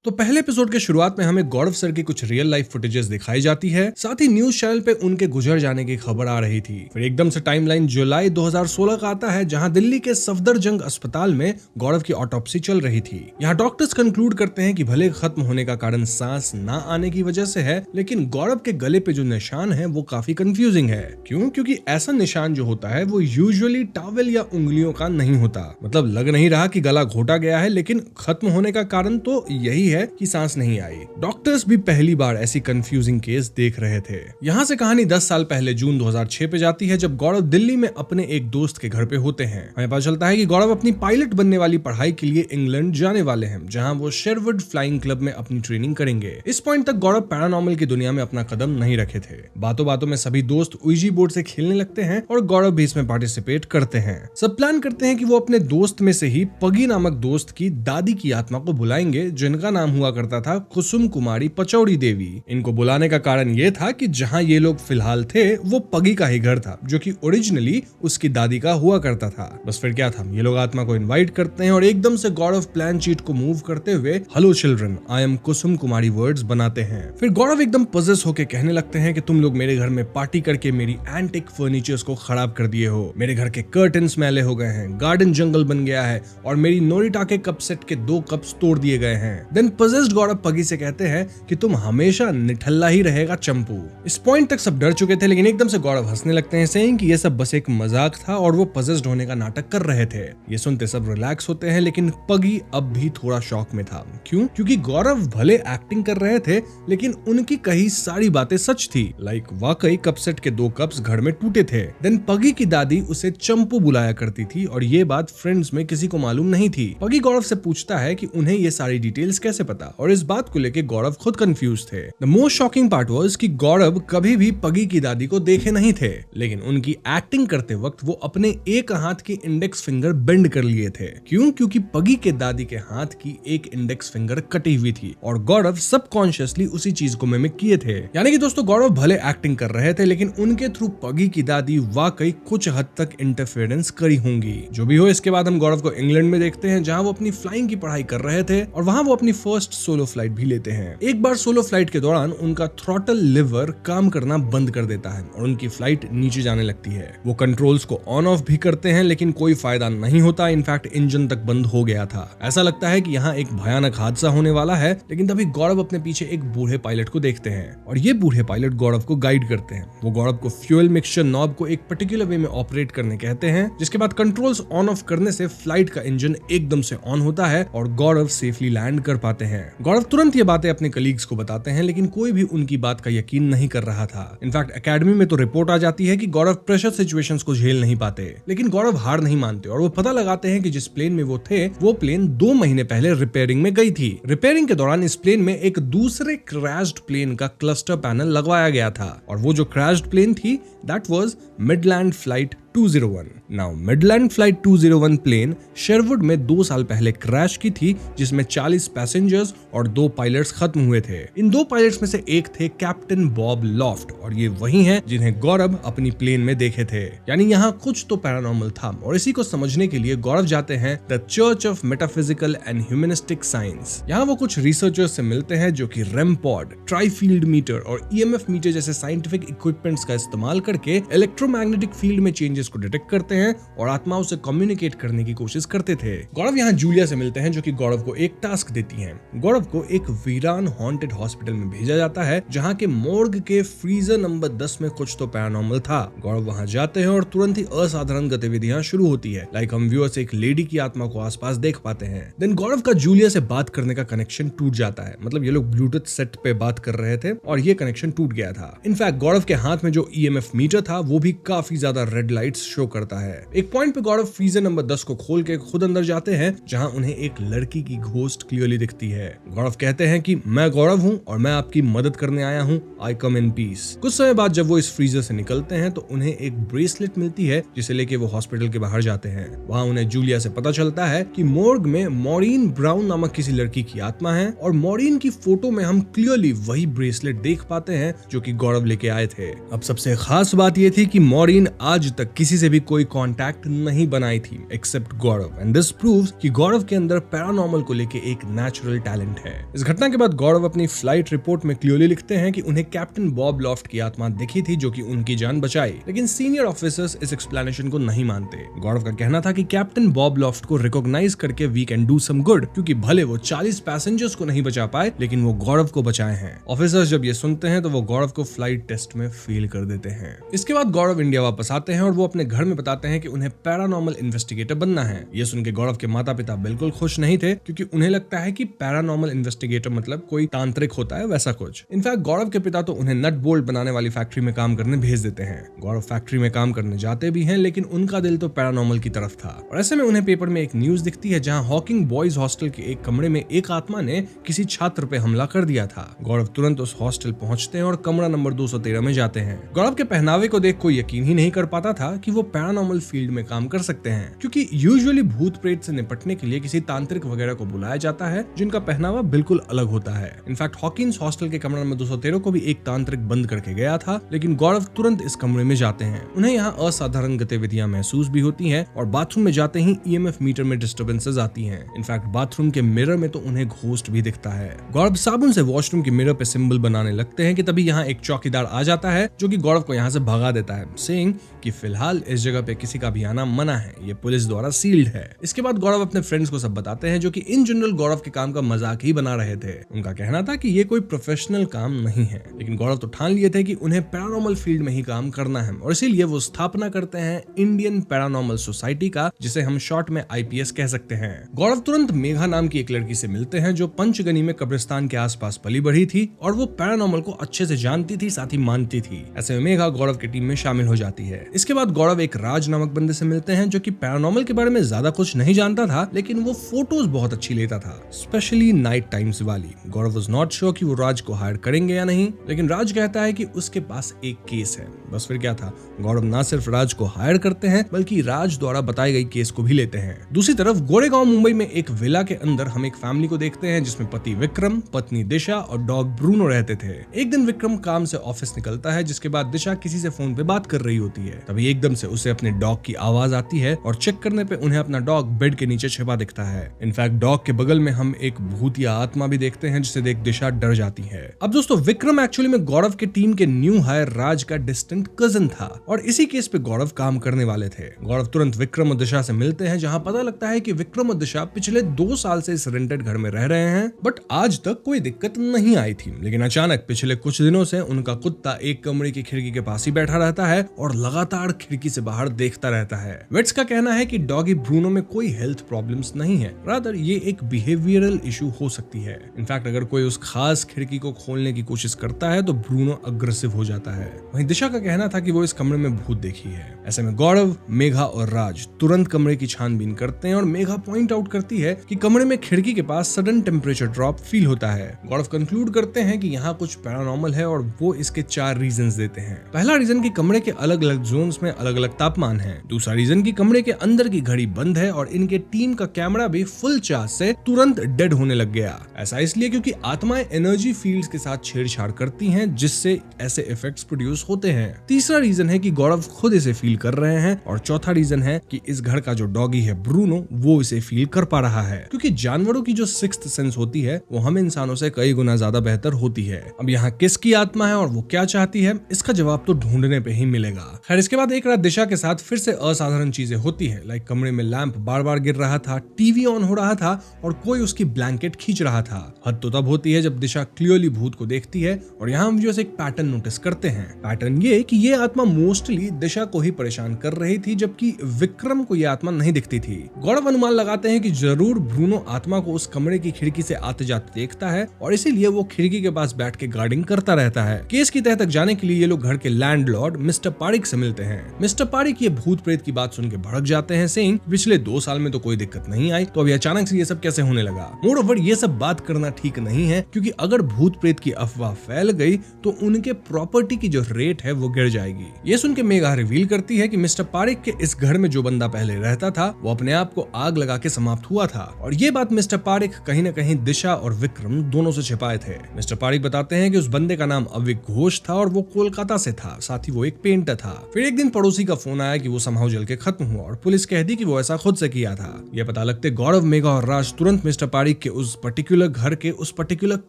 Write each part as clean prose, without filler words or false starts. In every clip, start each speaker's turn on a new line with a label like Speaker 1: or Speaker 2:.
Speaker 1: तो पहले एपिसोड के शुरुआत में हमें गौरव सर की कुछ रियल लाइफ फुटेजेस दिखाई जाती है, साथ ही न्यूज चैनल पे उनके गुजर जाने की खबर आ रही थी। फिर एकदम से टाइमलाइन जुलाई 2016 का आता है, जहां दिल्ली के सफदरजंग अस्पताल में गौरव की ऑटोप्सी चल रही थी। यहाँ डॉक्टर्स कंक्लूड करते हैं कि भले खत्म होने का कारण सांस ना आने की वजह से है, लेकिन गौरव के गले पे जो निशान है वो काफी कंफ्यूजिंग है। क्यों? क्योंकि ऐसा निशान जो होता है वो यूजुअली टॉवेल या उंगलियों का नहीं होता। मतलब लग नहीं रहा कि गला घोटा गया है, लेकिन खत्म होने का कारण तो यही है कि सांस नहीं आई। डॉक्टर्स भी पहली बार ऐसी कंफ्यूजिंग केस देख रहे थे। यहाँ से कहानी 10 साल पहले जून 2006 पे जाती है, जब गौरव दिल्ली में अपने एक दोस्त के घर पे होते हैं। हमें पता चलता है कि गौरव अपनी पायलट बनने वाली पढ़ाई के लिए इंग्लैंड जाने वाले हैं, जहाँ वो शेरवुड फ्लाइंग क्लब में अपनी ट्रेनिंग करेंगे। इस पॉइंट तक गौरव पैरानॉर्मल की दुनिया में अपना कदम नहीं रखे थे। बातों बातों में सभी दोस्त उईजी बोर्ड से खेलने लगते हैं और गौरव भी इसमें पार्टिसिपेट करते हैं। सब प्लान करते हैं कि वो अपने दोस्त में से ही पगी नामक दोस्त की दादी की आत्मा को बुलाएंगे, जिनका नाम हुआ करता था कुसुम कुमारी पचौड़ी देवी। इनको बुलाने का कारण ये था कि जहां ये लोग फिलहाल थे वो पगी का ही घर था, जो कि ओरिजिनली उसकी दादी का हुआ करता था। बस फिर क्या था, ये लोग आत्मा को इनवाइट करते हैं और एकदम से गौरव प्लान शीट को मूव करते हुए hello children, I am Kusum Kumari words बनाते हैं। फिर गौरव एकदम पजेस होके कहने लगते हैं कि तुम लोग मेरे घर में पार्टी करके मेरी एंटिक फर्नीचर्स को खराब कर दिए हो, मेरे घर के कर्टन्स मैले हो गए हैं, गार्डन जंगल बन गया है और मेरी नोरिटा के कप सेट के 2 कप्स तोड़ दिए गए हैं। देन पजेस्ड गौरव पगी से कहते हैं कि तुम हमेशा निठल्ला ही रहेगा चंपू। इस पॉइंट तक सब डर चुके थे, लेकिन एकदम से गौरव हंसने लगते हैं, सेइंग कि ये सब बस एक मजाक था और वो पजेस्ड होने का नाटक कर रहे थे। ये सुनते सब रिलैक्स होते हैं, लेकिन पगी अब भी थोड़ा शॉक में था। क्यों? क्योंकि गौरव भले एक्टिंग कर रहे थे, लेकिन उनकी कही सारी बातें सच थी। लाइक वाकई कप सेट के 2 कप्स घर में टूटे थे। देन पगी की दादी उसे चंपू बुलाया करती थी और ये बात फ्रेंड्स में किसी को मालूम नहीं थी। पगी गौरव से पूछता है कि उन्हें ये सारी डिटेल्स कैसे पता, और इस बात को लेकर गौरव खुद कंफ्यूज थे। The most shocking part was कि गौरव कभी भी पगी की दादी को देखे नहीं थे, लेकिन उनकी एक्टिंग करते वक्त वो अपने एक हाथ की इंडेक्स फिंगर बेंड कर लिए थे। क्यों? क्योंकि पगी के दादी के हाथ की एक इंडेक्स फिंगर कटी हुई थी और गौरव सबकॉन्शियसली उसी चीज को मिमिक किए थे। यानी कि दोस्तों गौरव भले एक्टिंग कर रहे थे, लेकिन उनके थ्रू पगी की दादी वाकई कुछ हद तक इंटरफेरेंस करी होंगी। जो भी हो, इसके बाद हम गौरव को इंग्लैंड में देखते हैं, जहां वो अपनी फ्लाइंग की पढ़ाई कर रहे थे और वहां वो अपनी फर्स्ट सोलो फ्लाइट भी लेते हैं। एक बार सोलो फ्लाइट के दौरान उनका थ्रॉटल लिवर काम करना बंद कर देता है और उनकी फ्लाइट नीचे जाने लगती है। वो कंट्रोल्स को ऑन ऑफ भी करते हैं, लेकिन कोई फायदा नहीं होता। इनफैक्ट इंजन तक बंद हो गया था। ऐसा लगता है कि यहाँ एक भयानक हादसा होने वाला है, लेकिन तभी गौरव अपने पीछे एक बूढ़े पायलट को देखते हैं और ये बूढ़े पायलट गौरव को गाइड करते हैं। वो गौरव को फ्यूल मिक्सचर नॉब को एक पर्टिकुलर वे में ऑपरेट करने कहते हैं, जिसके बाद कंट्रोल्स ऑन ऑफ करने से फ्लाइट का इंजन एकदम से ऑन होता है और गौरव सेफली लैंड कर पाते हैं। गौरव तुरंत ये बातें अपने कलीग्स को बताते हैं, लेकिन कोई भी उनकी बात का यकीन नहीं कर रहा था। इनफैक्ट एकेडमी में तो रिपोर्ट आ जाती है कि गौरव प्रेशर सिचुएशंस को झेल नहीं पाते, लेकिन गौरव हार नहीं मानते और वो पता लगाते हैं कि जिस प्लेन में वो थे वो प्लेन 2 महीने पहले रिपेयरिंग में गई थी। रिपेयरिंग के दौरान इस प्लेन में एक दूसरे क्रैश्ड प्लेन का क्लस्टर पैनल लगवाया गया था और वो जो क्रैश्ड प्लेन थी that was Midland flight 201। Now Midland flight 201 plane Sherwood में 2 साल पहले क्रैश की थी, जिसमें 40 पैसेंजर्स और 2 पायलट्स खत्म हुए थे। इन 2 पायलट्स में से एक थे कैप्टन बॉब लॉफ्ट और ये वही हैं जिन्हें गौरव अपनी प्लेन में देखे थे। यानी यहाँ कुछ तो पैरानॉर्मल था और इसी को समझने के लिए गौरव जाते हैं the church of metaphysical and humanistic science. यहाँ वो कुछ रिसर्चर्स से मिलते हैं जो कि रेम पॉड, ट्राईफील्ड मीटर और EMF मीटर जैसे साइंटिफिक इक्विपमेंट्स का इस्तेमाल करके इलेक्ट्रोमैग्नेटिक फील्ड में चेंजेस को डिटेक्ट करते हैं और आत्माओं से कम्युनिकेट करने की कोशिश करते थे। गौरव यहाँ जूलिया से मिलते हैं, जो कि गौरव को एक टास्क देती हैं। गौरव को एक वीरान हॉन्टेड हॉस्पिटल में भेजा जाता है, जहाँ के मॉर्ग के फ्रीजर नंबर 10 में कुछ तो पैरानॉर्मल था। गौरव वहाँ जाते हैं और तुरंत ही असाधारण गतिविधियां शुरू होती है। लाइक हम व्यूअर्स एक लेडी की आत्मा को आसपास देख पाते हैं। देन गौरव का जूलिया से बात करने का कनेक्शन टूट जाता है। मतलब ये लोग ब्लूटूथ सेट पे बात कर रहे थे और ये कनेक्शन टूट गया था। इनफैक्ट गौरव के हाथ में जो EMF मीटर था वो भी काफी ज्यादा रेड लाइट्स शो करता है। एक पॉइंट पे गौरव फ्रीजर नंबर 10 को खोल के खुद अंदर जाते हैं, जहां उन्हें एक लड़की की घोस्ट क्लियरली दिखती है। गौरव कहते हैं कि मैं गौरव हूं और मैं आपकी मदद करने आया हूं, आई कम इन पीस। कुछ समय बाद जब वो इस फ्रीजर से निकलते हैं तो उन्हें एक ब्रेसलेट मिलती है, जिसे लेके वो हॉस्पिटल के बाहर जाते हैं। वहां उन्हें जूलिया से पता चलता है कि मॉर्ग में मॉरीन ब्राउन नामक किसी लड़की की आत्मा है और मॉरीन की फोटो में हम क्लियरली वही ब्रेसलेट देख पाते हैं जो कि गौरव लेके आए थे। अब सबसे खास बात ये थी कि मॉरीन आज तक किसी से भी कोई कांटेक्ट नहीं बनाई थी except Gaurav, and this proves कि गौरव के अंदर पैरानॉर्मल को लेके एक नेचुरल टैलेंट है। इस घटना के बाद गौरव अपनी फ्लाइट रिपोर्ट में क्लियरली लिखते हैं कि उन्हें कैप्टन बॉब लॉफ्ट की आत्मा दिखी थी जो कि उनकी जान बचाई, लेकिन सीनियर ऑफिसर्स इस एक्सप्लेनेशन को नहीं मानते। गौरव का कहना था कि कैप्टन बॉब लॉफ्ट को रिकॉग्नाइज करके we can do some good, क्योंकि भले वो 40 पैसेंजर्स को नहीं बचा पाए लेकिन वो गौरव को बचाए हैं। ऑफिसर्स जब ये सुनते हैं तो वो गौरव को फ्लाइट टेस्ट में फेल कर देते हैं। इसके बाद गौरव इंडिया वापस आते हैं और वो अपने घर में बताते हैं कि उन्हें पैरानॉर्मल इन्वेस्टिगेटर बनना है। ये सुन के गौरव के माता पिता बिल्कुल खुश नहीं थे, क्योंकि उन्हें लगता है कि पैरानॉर्मल इन्वेस्टिगेटर मतलब कोई तांत्रिक होता है, वैसा कुछ। इनफैक्ट गौरव के पिता तो उन्हें नट बोल्ट बनाने वाली फैक्ट्री में काम करने भेज देते हैं। गौरव फैक्ट्री में काम करने जाते भी हैं, लेकिन उनका दिल तो पैरानॉर्मल की तरफ था। और ऐसे में उन्हें पेपर में एक न्यूज दिखती है जहां हॉकिंग बॉयज हॉस्टल के एक कमरे में एक आत्मा ने किसी छात्र पे हमला कर दिया था। गौरव तुरंत उस हॉस्टल पहुंचते हैं और कमरा नंबर 213 में जाते हैं। गौरव के पहनावे को देख कोई यकीन ही नहीं कर पाता था कि वो पैरानॉर्मल फील्ड में काम कर सकते हैं, क्योंकि यूजुअली भूत प्रेत से निपटने के लिए किसी तांत्रिक वगैरह को बुलाया जाता है जिनका पहनावा बिल्कुल अलग होता है। इनफैक्ट हॉकिंस हॉस्टल के कमरा नंबर 213 को भी एक तांत्रिक बंद करके गया था, लेकिन गौरव तुरंत इस कमरे में जाते हैं। उन्हें यहाँ असाधारण गतिविधियां महसूस भी होती हैं और बाथरूम में जाते ही ईएमएफ मीटर में डिस्टर्बेंसेस आती हैं। इनफैक्ट बाथरूम के मिरर में तो उन्हें घोस्ट भी दिखता है। गौरव साबुन से वॉशरूम के मिरर पे सिंबल बनाने लगते हैं कि तभी यहाँ एक चौकीदार आ जाता है जो कि गौरव को यहाँ से भगा देता है, सेइंग कि फिलहाल इस जगह पे किसी का भी आना मना है, ये पुलिस द्वारा सील्ड है। इसके बाद गौरव अपने फ्रेंड्स को सब बताते हैं जो कि इन जनरल गौरव के काम का मजाक ही बना रहे थे। उनका कहना था कि ये कोई प्रोफेशनल काम नहीं है, लेकिन गौरव तो ठान लिए थे कि उन्हें पैरानॉर्मल फील्ड में ही काम करना है और इसीलिए वो स्थापना करते हैं इंडियन पैरानॉर्मल सोसाइटी का, जिसे हम शॉर्ट में आईपीएस कह सकते हैं। गौरव तुरंत मेघा नाम की एक लड़की से मिलते हैं जो पंचगनी में कब्रिस्तान के आसपास पली बढ़ी थी और वो पैरानॉर्मल को अच्छे से जानती थी, साथ ही मानती थी। ऐसे में मेघा गौरव की टीम में शामिल हो जाती है। इसके बाद गौरव एक राज नामक बंदे से मिलते हैं जो कि पैरानॉर्मल के बारे में ज्यादा कुछ नहीं जानता था, लेकिन वो फोटोज बहुत अच्छी लेता था, स्पेशली नाइट टाइम्स वाली। गौरव वाज नॉट श्योर कि वो राज को हायर करेंगे या नहीं, लेकिन राज कहता है कि उसके पास एक केस है। बस फिर क्या था, गौरव ना सिर्फ राज को हायर करते हैं बल्कि राज द्वारा बताई गई केस को भी लेते हैं। दूसरी तरफ गोरेगांव मुंबई में एक विला के अंदर हम एक फैमिली को देखते हैं जिसमें पति विक्रम, पत्नी दिशा और डॉग ब्रूनो रहते थे। एक दिन विक्रम काम से ऑफिस निकलता है, जिसके बाद दिशा किसी से फोन पे बात कर रही होती है। तभी एकदम से उसे अपने डॉग की आवाज आती है और चेक करने पे उन्हें अपना डॉग बेड के नीचे छिपा दिखता है। इनफैक्ट डॉग के बगल में हम एक भूत या आत्मा भी देखते हैं जिसे देख दिशा डर जाती है। अब दोस्तों, विक्रम एक्चुअली में गौरव के टीम के न्यू हायर राज का डिस्टेंट कजन था और इसी केस पे गौरव काम करने वाले थे। गौरव तुरंत विक्रम और दिशा से मिलते हैं, जहां पता लगता है कि विक्रम और दिशा पिछले 2 साल से इस रेंटेड घर में रह रहे हैं, बट आज तक कोई दिक्कत नहीं आई थी। लेकिन अचानक पिछले कुछ दिनों से उनका कुत्ता एक कमरे की खिड़की के पास ही बैठा रहता है और लगातार खिड़की से बाहर देखता रहता है। वेट्स का कहना है कि डॉगी ब्रूनो में कोई हेल्थ प्रॉब्लम्स नहीं है, रादर ये एक बिहेवियरल इशू हो सकती है। इनफैक्ट अगर कोई उस खास खिड़की को खोलने की कोशिश करता है तो ब्रूनो अग्रेसिव हो जाता है। वहीं दिशा का कहना था कि वो इस कमरे में भूत देखी है। ऐसे में गौरव, मेघा और राज तुरंत कमरे की छानबीन करते हैं और मेघा पॉइंट आउट करती है कि कमरे में खिड़की के पास सडन टेम्परेचर ड्रॉप फील होता है। गौरव कंक्लूड करते हैं कि यहाँ कुछ पैरानॉर्मल है और वो इसके 4 रीजंस देते हैं। पहला रीजन कि कमरे के अलग अलग जोन्स में अलग अलग तापमान है। दूसरा रीजन कि कमरे के अंदर की घड़ी बंद है और इनके टीम का कैमरा भी फुल चार्ज से तुरंत डेड होने लग गया। ऐसा इसलिए क्योंकि आत्माएं एनर्जी फील्ड्स के साथ छेड़छाड़ करती हैं, जिससे ऐसे इफेक्ट्स प्रोड्यूस होते हैं। तीसरा रीजन है कि गौरव खुद इसे फील कर रहे हैं और चौथा रीजन है कि इस घर का जो डॉगी है ब्रूनो, वो इसे फील कर पा रहा है, क्योंकि जानवरों की जो सिक्स्थ सेंस होती है वो हम इंसानों से कई गुना ज्यादा बेहतर होती है। अब यहाँ किसकी आत्मा है और वो क्या चाहती है, इसका जवाब तो ढूंढने पे ही मिलेगा। खैर, इसके बाद एक रात दिशा के साथ फिर से असाधारण चीजें होती है। लाइक कमरे में लैंप बार बार गिर रहा था, टीवी ऑन हो रहा था और कोई उसकी ब्लैंकेट खींच रहा था। हद तो तब होती है जब दिशा क्लियरली भूत को देखती है और यहाँ हम व्यूअर्स एक पैटर्न नोटिस करते हैं। पैटर्न ये कि ये आत्मा मोस्टली दिशा को ही परेशान कर रही थी, जबकि विक्रम को ये आत्मा नहीं दिखती थी। गौरव अनुमान लगाते हैं कि जरूर ब्रूनो आत्मा को उस कमरे की खिड़की से आते जाते देखता है और इसीलिए वो खिड़की के पास बैठ के गार्डिंग करता रहता है। केस की तह तक जाने के लिए ये लोग घर के लैंडलॉर्ड मिस्टर पारिक से मिलते हैं। मिस्टर पारिक ये भूत प्रेत की बात सुन के भड़क जाते हैं, सेइंग पिछले 2 साल में तो कोई दिक्कत नहीं आई, तो अभी अचानक से ये सब कैसे होने लगा। मोरओवर ये सब बात करना ठीक नहीं है, क्योंकि अगर भूत प्रेत की अफवाह फैल गई तो उनके प्रॉपर्टी की जो रेट है वो गिर जाएगी। ये सुन के मेघा रिवील करती है कि मिस्टर पारिक के इस घर में जो बंदा पहले रहता था वो अपने आप को आग लगा के समाप्त हुआ था, और ये बात मिस्टर पारिक कहीं न कहीं दिशा और विक्रम दोनों से छिपाए थे। मिस्टर पारिक बताते हैं कि उस बंदे का नाम अविक घोष था और वो कोलकाता से था, साथ ही वो एक पेंटर था। फिर एक दिन पड़ोसी का फोन आया कि वो समहाउ जल के खत्म हुआ और पुलिस कह दी कि वो ऐसा खुद से किया था। ये पता लगते गौरव, मेघा और राज तुरंत मिस्टर पारिक के उस पर्टिकुलर घर के उस पर्टिकुलर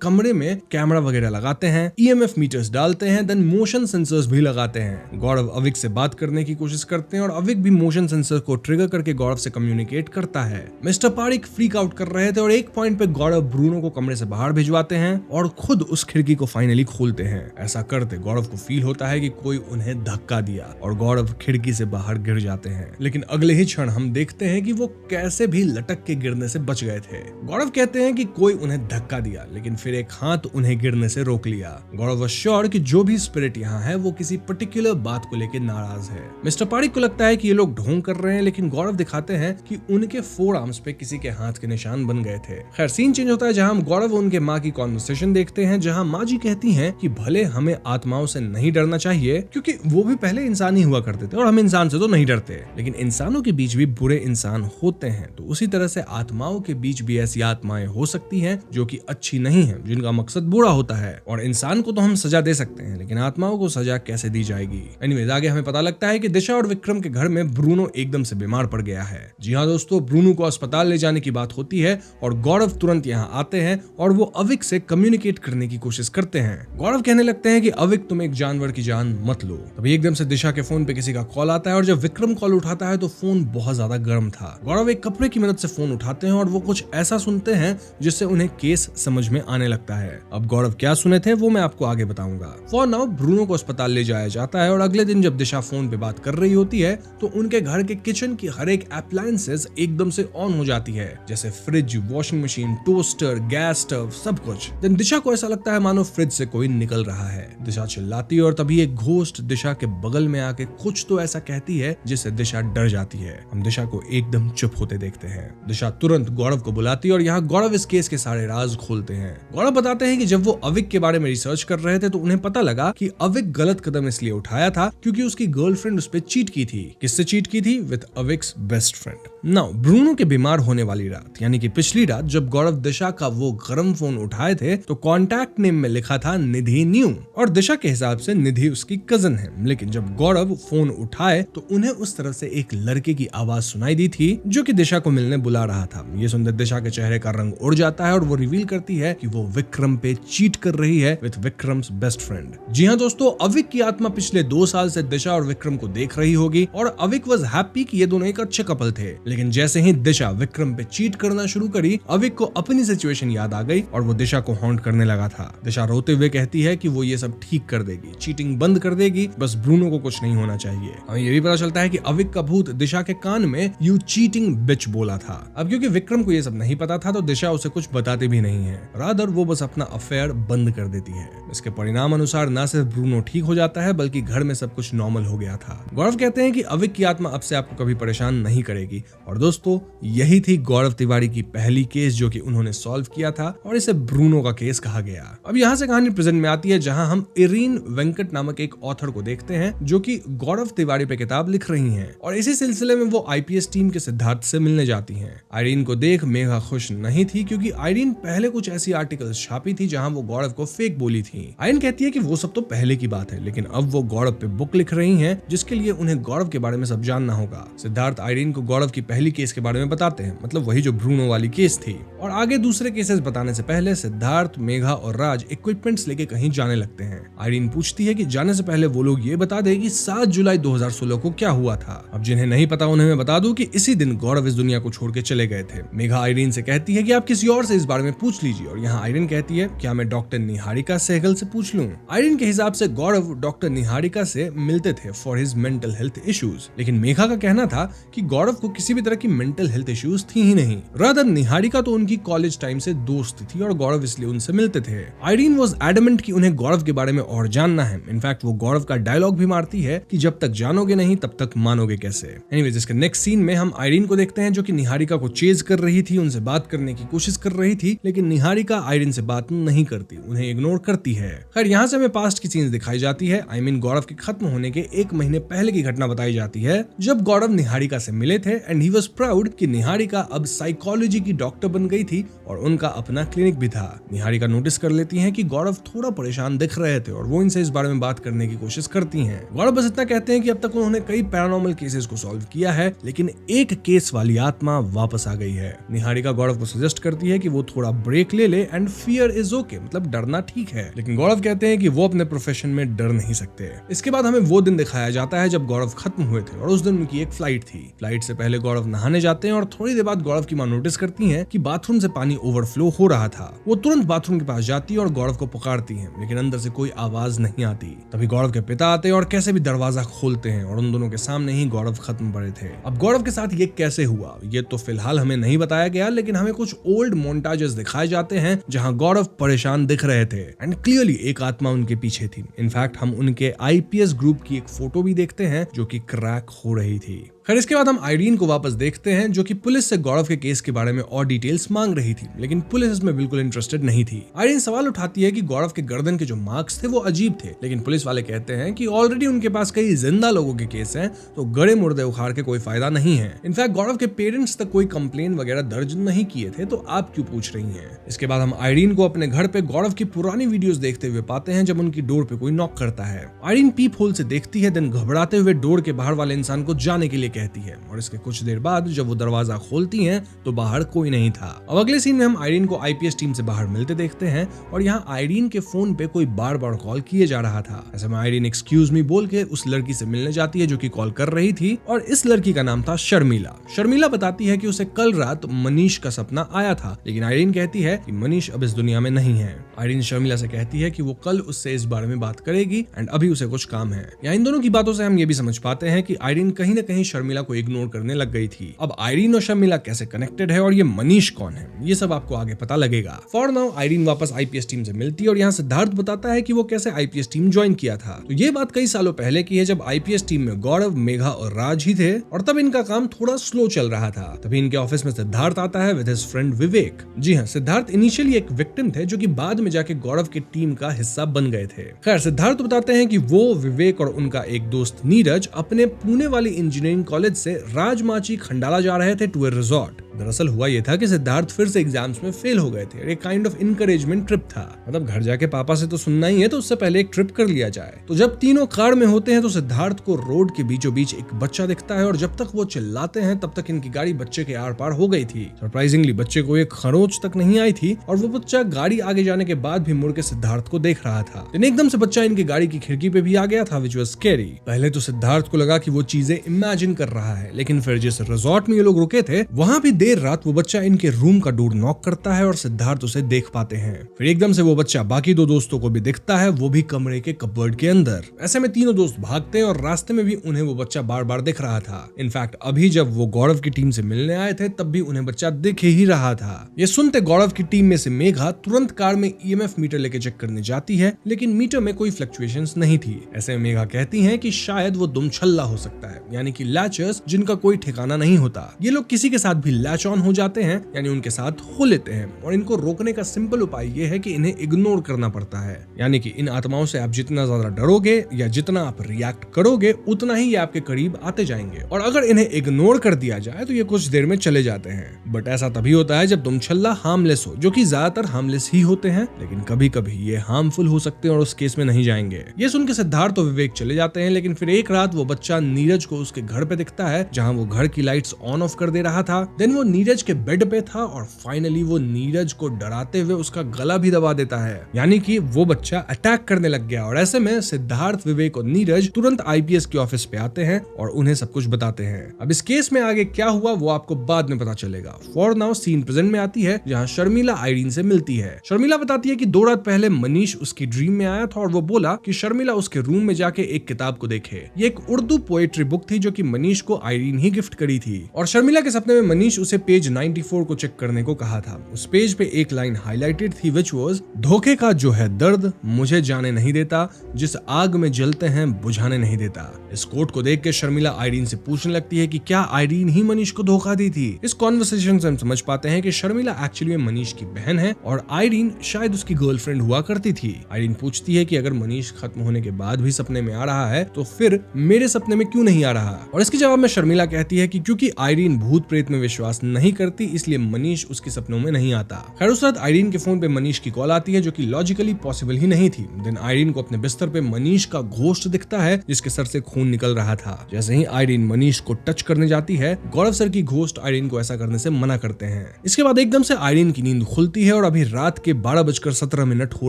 Speaker 1: कमरे में कैमरा वगैरह लगाते हैं, EMF मीटर्स डालते हैं, देन मोशन सेंसर्स भी लगाते हैं। गौरव अविक से बात करने की कोशिश करते हैं और अविक भी मोशन सेंसर को ट्रिगर करके गौरव से कम्युनिकेट करता है। मिस्टर पारिक फ्रीक आउट कर रहे थे और एक पॉइंट पे गौरव ब्रूनो को कमरे से बाहर भिजवाते हैं और खुद उस खिड़की को फाइनली खोलते हैं। ऐसा करते गौरव को फील होता है कि कोई उन्हें धक्का दिया और गौरव खिड़की से बाहर गिर जाते हैं, लेकिन अगले ही क्षण हम देखते हैं कि वो कैसे भी लटक के गिरने से बच गए थे। गौरव कहते हैं कि कोई उन्हें धक्का दिया, लेकिन फिर एक हाथ उन्हें गिरने से रोक लिया। गौरव श्योर कि जो भी स्पिरिट यहाँ है वो किसी पर्टिकुलर बात को लेकर नाराज है। मिस्टर पारिक को लगता है कि ये लोग ढोंग कर रहे हैं, लेकिन गौरव दिखाते हैं कि उनके फोर आर्म्स पे किसी के हाथ के निशान बन गए थे। खैर सीन चेंज होता है जहां हम गौरव उनके माँ की कॉन्वर्सेशन देखते हैं, जहां माँ जी कहती हैं कि भले हमें आत्माओं से नहीं डरना चाहिए क्योंकि वो भी पहले इंसान ही हुआ करते थे और हम इंसान से तो नहीं डरते, लेकिन इंसानों के बीच भी बुरे इंसान होते हैं, तो उसी तरह से आत्माओं के बीच भी ऐसी आत्माएं हो सकती हैं जो कि अच्छी नहीं है, जिनका मकसद बुरा होता है। और इंसान को तो हम सजा दे सकते हैं, लेकिन आत्माओं को सजा कैसे दी जाएगी। एनीवेज आगे हमें पता लगता है कि दिशा और विक्रम के घर में ब्रूनो एकदम से बीमार पड़ गया है। जी हाँ दोस्तों, ब्रूनो को अस्पताल ले जाने की बात होती है और गौरव तुरंत यहाँ आते हैं और वो अविक से कम्युनिकेट करने की कोशिश करते हैं। गौरव कहने लगते हैं कि अविक, तुम एक जानवर की जान मत लो। तभी एकदम से दिशा के फोन पे किसी का कॉल आता है और जब विक्रम कॉल उठाता है तो फोन बहुत ज्यादा गर्म था। गौरव एक कपड़े की मदद से फोन उठाते हैं और वो कुछ ऐसा सुनते हैं जिससे उन्हें केस समझ में आने लगता है। अब गौरव क्या सुने थे वो मैं आपको आगे बताऊंगा। फॉर नाउ ब्रूनो को अस्पताल ले जाया जाता है और अगले दिन जब दिशा फोन पे बात कर रही होती है तो उनके घर के किचन की हर एक अप्लायंसेस एकदम से ऑन हो जाती है, जैसे fridge, washing machine, toaster, gas stove, सब कुछ। देन दिशा को ऐसा लगता है मानो फ्रिज से कोई निकल रहा है। दिशा चिल्लाती है और तभी एक घोस्ट दिशा के बगल में आके कुछ तो ऐसा कहती है जिससे दिशा डर जाती है। हम दिशा को एकदम चुप होते देखते हैं। दिशा तुरंत गौरव को बुलाती है और यहाँ गौरव इस केस के सारे राज खोलते हैं। गौरव बताते हैं कि जब वो अविक के बारे में रिसर्च कर रहे थे तो उन्हें पता लगा कि अविक गलत कदम इसलिए उठाया था क्योंकि उसकी गर्लफ्रेंड उस पर चीट की थी। किससे चीट की थी? With Avik's best friend. Now Bruno के बीमार होने वाली रात, यानी कि पिछली रात जब गौरव दिशा का वो गर्म फोन उठाए थे तो कॉन्टैक्ट नेम में लिखा था निधि न्यू और दिशा के हिसाब से निधि उसकी कजन है। लेकिन जब गौरव फोन उठाए तो उन्हें उस तरफ से एक लड़के की आवाज सुनाई दी थी जो कि दिशा को मिलने बुला रहा था। ये सुनकर दिशा के चेहरे का रंग उड़ जाता है और वो रिवील करती है कि वो विक्रम पे चीट कर रही है विद विक्रम्स बेस्ट फ्रेंड। जी हाँ दोस्तों, अविक की आत्मा पिछले 2 साल से दिशा और विक्रम को देख रही होगी और अविक वाज हैप्पी कि ये दोनों एक अच्छे कपल थे। लेकिन जैसे ही दिशा विक्रम पे चीट करना शुरू करी, अविक को अपनी सिचुएशन याद आ गई और वो दिशा को हॉन्ट करने लगा था। दिशा रोते हुए कहती है कि वो ये सब ठीक कर देगी, चीटिंग बंद कर देगी, बस ब्रूनो को कुछ नहीं होना चाहिए। हमें ये भी पता चलता है कि अविक का भूत दिशा के कान में यू चीटिंग बिच बोला था। अब क्योंकि विक्रम को ये सब नहीं पता था तो दिशा उसे कुछ बताते भी नहीं है, रादर वो बस अपना अफेयर बंद कर देती है। इसके परिणाम अनुसार न सिर्फ ब्रूनो ठीक हो जाता है बल्कि घर में सब कुछ नॉर्मल हो गया था। गौरव कहते हैं कि अविक की आत्मा अब से आपको कभी परेशान नहीं करेगी। और दोस्तों, यही थी गौरव तिवारी की पहली केस जो कि उन्होंने सॉल्व किया था और इसे ब्रूनो का केस कहा गया। अब यहाँ से कहानी प्रेजेंट में आती है जहाँ हम इरीन वेंकट नामक एक ऑथर को देखते हैं जो कि गौरव तिवारी पे किताब लिख रही हैं और इसी सिलसिले में वो IPS टीम के सिद्धार्थ से मिलने जाती हैं। आयरीन को देख मेघा खुश नहीं थी क्योंकि आयरीन पहले कुछ ऐसी आर्टिकल्स छापी थी जहां वो गौरव को फेक बोली थी। आयरीन कहती है कि वो सब तो पहले की बात है, लेकिन अब वो गौरव पे बुक लिख रही हैं जिसके लिए उन्हें गौरव के बारे में सब जानना होगा। सिद्धार्थ आयरीन को गौरव की पहली केस के बारे में बताते हैं, मतलब वही जो ब्रूनो वाली केस थी। और आगे दूसरे केसेस बताने से पहले सिद्धार्थ, मेघा और राज इक्विपमेंट्स लेके कहीं जाने लगते हैं। आयरीन पूछती है कि जाने से पहले वो लोग ये बता दे कि 7 जुलाई 2016 को क्या हुआ था। अब जिन्हें नहीं पता उन्हें मैं बता दूं कि इसी दिन गौरव इस दुनिया को छोड़ के चले गए थे। मेघा आयरीन से कहती है कि आप किसी और से इस बारे में पूछ लीजिए और यहाँ आयरीन कहती है क्या मैं डॉक्टर निहारिका सहगल से पूछ लूं। आयरीन के हिसाब से गौरव डॉक्टर निहारिका से मिलते थे for his mental health issues, लेकिन मेघा का कहना था कि गौरव को किसी भी तरह की मेंटल हेल्थ इश्यूज थी ही नहीं। रादर निहारिका तो उनकी कॉलेज टाइम से दोस्त थी और गौरव इसलिए उनसे मिलते थे। आयरीन वाज एडमेंट कि उन्हें गौरव के बारे में और जानना है। इनफैक्ट वो गौरव का डायलॉग भी मारती है कि जब तक जानोगे नहीं तब तक मानोगे कैसे। एनीवेज, इसके नेक्स्ट सीन में हम आयरीन को देखते हैं जो कि निहारिका को चेज कर रही थी, उनसे बात करने की कोशिश कर रही थी, लेकिन निहारिका आयरीन से बात नहीं करती, उन्हें इग्नोर करती है। खैर यहाँ से हमें पास्ट की सीन्स दिखाई जाती है। आई मीन गौरव के खत्म होने के 1 महीने पहले की घटना बताई जाती है जब गौरव निहारिका से मिले थे एंड ही वाज प्राउड कि निहारिका अब साइकोलॉजी की डॉक्टर बन गई थी और उनका अपना क्लिनिक भी था। निहारिका नोटिस कर लेती हैं कि गौरव थोड़ा परेशान दिख रहे थे और वो इनसे इस बारे में बात करने की कोशिश करती हैं। गौरव बस इतना कहते कहते हैं कि अब तक उन्होंने कई पैरानॉर्मल केसेस को सॉल्व किया है, लेकिन एक केस वाली आत्मा वापस आ गई है। निहारिका गौरव को सजेस्ट करती है कि वो थोड़ा ब्रेक ले ले एंड फियर इज ओके, मतलब डरना ठीक है। लेकिन गौरव कहते हैं कि वो अपने प्रोफेशन में डर नहीं सकते। इसके बाद हमें वो दिन दिखाया जाता है जब गौरव खत्म हुए थे और उस दिन उनकी एक फ्लाइट थी। फ्लाइट से पहले गौरव नहाने जाते हैं और थोड़ी देर बाद गौरव की मां नोटिस करती हैं कि बाथरूम से पानी ओवरफ्लो हो रहा था। वो तुरंत बाथरूम के पास जाती है और गौरव को पुकारती हैं, लेकिन अंदर से कोई आवाज नहीं आती। तभी गौरव के पिता आते हैं और कैसे भी दरवाजा खोलते हैं और उन दोनों के सामने ही गौरव खत्म पड़े थे। अब गौरव के साथ ये कैसे हुआ ये तो फिलहाल हमें नहीं बताया गया, लेकिन हमें कुछ ओल्ड मोन्टाजेस दिखाए जाते हैं जहां गौरव परेशान दिख रहे थे एंड क्लियरली एक आत्मा उनके पीछे थी। इनफैक्ट हम उनके आईपीएस ग्रुप की एक फोटो भी देखते हैं जो कि क्रैक हो रही थी। खैर इसके बाद हम आइरीन को वापस देखते हैं जो कि पुलिस से गौरव के केस के बारे में और डिटेल्स मांग रही थी, लेकिन पुलिस इसमें बिल्कुल इंटरेस्टेड नहीं थी। आइरीन सवाल उठाती है कि गौरव के गर्दन के जो मार्क्स थे वो अजीब थे, लेकिन पुलिस वाले कहते हैं कि ऑलरेडी उनके पास कई जिंदा लोगों के केस हैं, तो गड़े मुर्दे उखाड़ के कोई फायदा नहीं है। इनफैक्ट गौरव के पेरेंट्स तक कोई कंप्लेन वगैरह दर्ज नहीं किए थे, तो आप क्यों पूछ रही हैं? इसके बाद हम आइरीन को अपने घर पे गौरव की पुरानी वीडियोस देखते हुए पाते हैं जब उनकी डोर पे कोई नॉक करता है। आइरीन पीप होल से देखती है, देन घबराते हुए डोर के बाहर वाले इंसान को जाने के लिए कहती है और इसके कुछ देर बाद जब वो दरवाजा खोलती हैं तो बाहर कोई नहीं था। अब अगले सीन में हम आइरीन को आईपीएस टीम से बाहर मिलते देखते हैं और यहाँ आइरीन के फोन पे कोई बार बार कॉल किए जा रहा था। ऐसे में आइरीन एक्सक्यूज मी बोल के उस लड़की से मिलने जाती है जो कि कॉल कर रही थी और इस लड़की का नाम था शर्मिला। शर्मिला बताती है कि उसे कल रात मनीष का सपना आया था, लेकिन आइरीन कहती है कि मनीष अब इस दुनिया में नहीं है। आइरीन शर्मिला से कहती है कि वो कल उससे इस बारे में बात करेगी एंड अभी उसे कुछ काम है। यहाँ इन दोनों की बातों से हम ये भी समझ पाते हैं कि आइरीन कहीं न कहीं शर्मिला को इग्नोर करने लग गई थी। अब आइरीन और शर्मिला कैसे कनेक्टेड है और ये मनीष कौन है, ये सब आपको आगे पता लगेगा। फॉर नाउ आइरीन वापस आईपीएस टीम से मिलती है और यहाँ सिद्धार्थ बताता है कि वो कैसे आईपीएस टीम ज्वाइन किया था। तो ये बात कई सालों पहले की है जब आईपीएस टीम में गौरव, मेघा और राज ही थे और तब इनका काम थोड़ा स्लो चल रहा था। तभी इनके ऑफिस में सिद्धार्थ आता है विद हिज फ्रेंड विवेक। जी हाँ, सिद्धार्थ इनिशियली एक विक्टिम थे जो कि बाद में जाके गौरव की टीम का हिस्सा बन गए थे। खैर सिद्धार्थ बताते हैं कि वो, विवेक और उनका एक दोस्त नीरज अपने पुणे वाली इंजीनियरिंग कॉलेज से राजमाची खंडाला जा रहे थे टू ए रिजॉर्ट। दरअसल हुआ ये था कि सिद्धार्थ फिर से एग्जाम्स में फेल हो गए थे। एक काइंड ऑफ इनकरेजमेंट ट्रिप था, मतलब घर जाके पापा से तो सुनना ही है तो उससे पहले एक ट्रिप कर लिया जाए। तो जब तीनों कार में होते हैं तो सिद्धार्थ को रोड के बीचों बीच एक बच्चा दिखता है और जब तक वो चिल्लाते हैं तब तक इनकी गाड़ी बच्चे के आर पार हो गई थी। सरप्राइजिंगली बच्चे को एक खरोच तक नहीं आई थी और वो बच्चा गाड़ी आगे जाने के बाद भी मुड़ के सिद्धार्थ को देख रहा था। एकदम से बच्चा इनकी गाड़ी की खिड़की पे भी आ गया था, विच वाज स्कैरी। पहले तो सिद्धार्थ को लगा कि वो चीजें इमेजिन कर रहा है, लेकिन फिर जिस रिजॉर्ट में ये लोग रुके थे वहां भी देर रात वो बच्चा इनके रूम का डोर नॉक करता है और सिद्धार्थ उसे देख पाते हैं। फिर एकदम से वो बच्चा बाकी दो दोस्तों को भी दिखता है, वो भी कमरे के कपबोर्ड के अंदर। ऐसे में तीनों दोस्त भागते हैं और रास्ते में भी उन्हें वो बच्चा बार बार दिख रहा था। इनफैक्ट अभी जब वो गौरव की टीम से मिलने आए थे तब भी उन्हें बच्चा दिख ही रहा था। ये सुनते गौरव की टीम में से मेघा तुरंत कार में ईएमएफ मीटर लेके चेक करने जाती है, लेकिन मीटर में कोई फ्लक्चुएशंस नहीं थी। ऐसे में मेघा कहती है कि शायद वो दुमछल्ला हो सकता है, यानी कि लैचर्स जिनका कोई ठिकाना नहीं होता। ये लोग किसी के साथ भी लैच ऑन हो जाते हैं, यानी उनके साथ हो लेते हैं, और इनको रोकने का सिंपल उपाय ये है कि इन्हें इग्नोर करना पड़ता है। यानी कि इन आत्माओं से आप जितना ज्यादा डरोगे या जितना आप रिएक्ट करोगे उतना ही ये आपके करीब आते जाएंगे, और अगर इन्हें इग्नोर कर दिया जाए तो ये कुछ देर में चले जाते हैं। बट ऐसा तभी होता है जब दुमछल्ला हार्मलेस हो, जो कि ज्यादातर हार्मलेस ही होते हैं, लेकिन कभी कभी ये हार्मफुल हो सकते हैं और उस केस में नहीं जाएंगे। ये सुन के सिद्धार्थ और विवेक चले जाते हैं, लेकिन फिर एक रात वो बच्चा नीरज को उसके घर पे दिखता है जहां वो घर की लाइट्स ऑन ऑफ कर दे रहा था। देन वो नीरज के बेड पे था और फाइनली वो नीरज को डराते हुए उसका गला भी दबा देता है, यानी कि वो बच्चा अटैक करने लग गया। और ऐसे में सिद्धार्थ, विवेक और नीरज तुरंत आईपीएस के ऑफिस पे आते हैं और उन्हें सब कुछ बताते हैं। अब इस केस में आगे क्या हुआ वो आपको बाद में पता चलेगा। फॉर नाउ सीन प्रेजेंट में आती है जहां शर्मिला आइरीन से मिलती है। शर्मिला बताती है कि 2 रात पहले मनीष उसकी ड्रीम में आया था और वो बोला कि शर्मिला उसके रूम में जाके एक किताब को देखे। ये एक उर्दू पोएट्री बुक थी जो कि मनीष को आइरीन ही गिफ्ट करी थी, और शर्मिला के सपने में मनीष उसे पेज 94 को चेक करने को कहा था। उस पेज पे एक लाइन हाईलाइटेड थी विच वाज, धोखे का जो है दर्द मुझे जाने नहीं देता, जिस आग में जलते हैं बुझाने नहीं देता। इस कोट को देख के शर्मिला आइरीन से पूछने लगती है कि क्या आइरीन ही मनीष को धोखा दी थी। इस कॉन्वर्सेशन से हम समझ पाते हैं कि शर्मिला एक्चुअली में मनीष की बहन है और आइरीन शायद उसकी गर्लफ्रेंड हुआ करती थी। आइरीन पूछती है कि अगर मनीष खत्म होने के बाद भी सपने में आ रहा है तो फिर मेरे सपने में क्यों नहीं आ रहा, और इसके जवाब में शर्मिला कहती है कि क्योंकि आइरीन भूत प्रेत में विश्वास ट्रस्ट नहीं करती, इसलिए मनीष उसके सपनों में नहीं आता। खैर उस रात आयरीन के फोन पे मनीष की कॉल आती है, जो कि लॉजिकली पॉसिबल ही नहीं थी। देन आयरीन को अपने बिस्तर पे मनीष का घोस्ट दिखता है, जिसके सर से खून निकल रहा था। जैसे ही आयरीन मनीष को टच करने जाती है, गौरव सर की घोस्ट आयरीन को ऐसा करने से मना करते हैं। इसके बाद एकदम से आयरीन की नींद खुलती है और अभी रात के 12:17 हो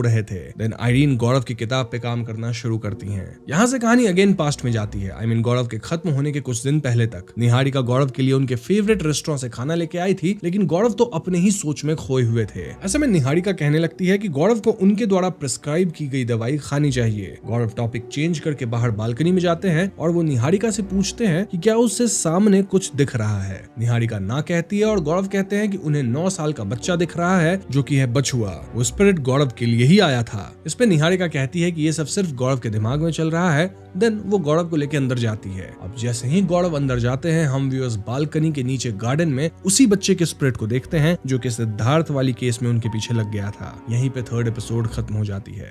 Speaker 1: रहे थे। देन आयरीन गौरव की किताब पे काम करना शुरू करती हैं। यहाँ से कहानी अगेन पास्ट में जाती है। आई मीन गौरव के खत्म होने के कुछ दिन पहले तक निहारिका गौरव के लिए उनके फेवरेट रेस्टोरेंट से खाना लेके आई थी, लेकिन गौरव तो अपने ही सोच में खोए हुए थे। ऐसे में निहारिका कहने लगती है कि गौरव को उनके द्वारा प्रिस्क्राइब की गई दवाई खानी चाहिए। गौरव टॉपिक चेंज करके बाहर बालकनी में जाते हैं और वो निहारिका से पूछते हैं कि क्या उससे सामने कुछ दिख रहा है। निहारिका ना कहती है और गौरव कहते हैं कि उन्हें 9 साल का बच्चा दिख रहा है, जो कि है बछुआ। वो स्पिरिट गौरव के लिए ही आया था। इस पे निहारिका कहती है कि ये सब सिर्फ गौरव के दिमाग में चल रहा है। देन वो गौरव को लेके अंदर जाती है। अब जैसे ही गौरव अंदर जाते हैं, हम व्यूअर्स बालकनी के नीचे गार्डन में उसी बच्चे के स्पिरिट को देखते हैं, जो कि सिद्धार्थ वाली केस में उनके पीछे लग गया था। यहीं पे 3rd एपिसोड खत्म हो जाती है।